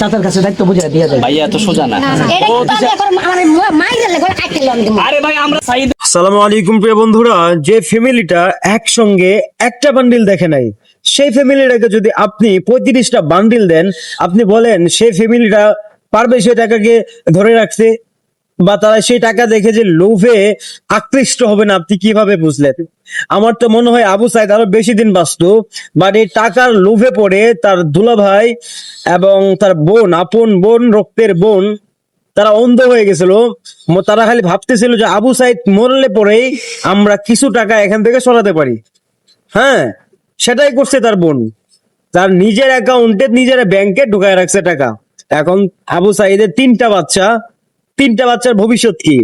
চাচার কাছে দায়িত্ব বুঝে দিয়ে যায়। ভাই এত সোজা না। আরে ভাই আমরা সাইদ। আসসালামু আলাইকুম প্রিয় বন্ধুরা, যে ফ্যামিলিটা একসঙ্গে একটা বান্ডিল দেখে নাই সেই ফ্যামিলিটাকে যদি আপনি 35টা বান্ডিল দেন, আপনি বলেন সেই ফ্যামিলিটা পারবে সেই টাকাকে ধরে রাখতে, বা তারা সেই টাকা দেখে যে লোভে আকৃষ্ট হবে না? আপনি কিভাবে বুঝলেন? আমার তো মনে হয় আবু সাইদ আরো বেশি দিন বাঁচত, বাট এই টাকার লোভে পড়ে তার দুলাভাই এবং তার বোন, আপন বোন, রক্তের বোন, তারা অন্ধ হয়ে গেছিল। তারা খালি ভাবতেছিল যে আবু সাইদ মরলে পরেই আমরা কিছু টাকা এখান থেকে সরাতে পারি। হ্যাঁ, সেটাই করছে তার বোন। তার নিজের অ্যাকাউন্টে, নিজের ব্যাংকে ঢুকায় রাখছে টাকা। এখন আবু সাইদের তিনটা বাচ্চার ভবিষ্যৎ কি?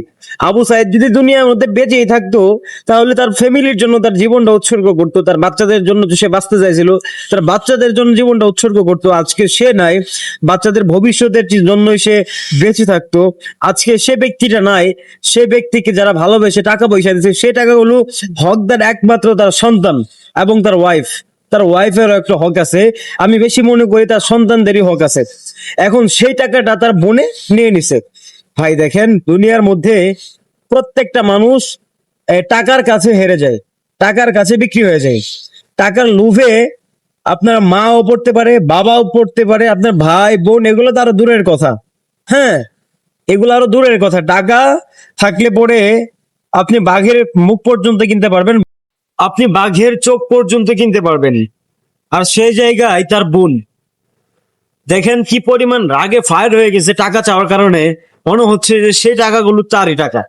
আবু সাইদ যদি দুনিয়ার মধ্যে বেঁচেই থাকতো তাহলে তার ফ্যামিলির জন্য তার জীবনটা উৎসর্গ করতো, তার বাচ্চাদের জন্য সে বাঁচতে চাইছিল, তার বাচ্চাদের জন্য জীবনটা উৎসর্গ করতো। আজকে সে নাই, বাচ্চাদের ভবিষ্যতের জন্যই সে বেঁচে থাকতো। আজকে সে ব্যক্তিটা নাই, সে ব্যক্তিকে যারা ভালোবেসে টাকা পয়সা দিচ্ছে, সে টাকাগুলো হকদার একমাত্র তার সন্তান এবং তার ওয়াইফ। তার ওয়াইফেরও একটা হক আছে, আমি বেশি মনে করি তার সন্তানদেরই হক আছে। এখন সেই টাকাটা তার বোনে নিয়ে নিছে। ভাই দেখেন, দুনিয়ার মধ্যে প্রত্যেকটা মানুষ টাকার কাছে হেরে যায়, টাকার কাছে বিক্রি হয়ে যায়। টাকার লোভে আপনার মাও পড়তে পারে, বাবাও পড়তে পারে, আপনার ভাই বোন, এগুলো তো আরো দূরের কথা। হ্যাঁ, এগুলো আরো দূরের কথা। টাকা থাকলে পরে আপনি বাঘের মুখ পর্যন্ত কিনতে পারবেন, আপনি বাঘের চোখ পর্যন্ত কিনতে পারবেন। আর সেই জায়গায় তার বোন দেখেন কি পরিমাণ রাগে ফায়ার হয়ে গেছে টাকা চাওয়ার কারণে। মনে হচ্ছে যে সেই টাকাগুলো তারই টাকা।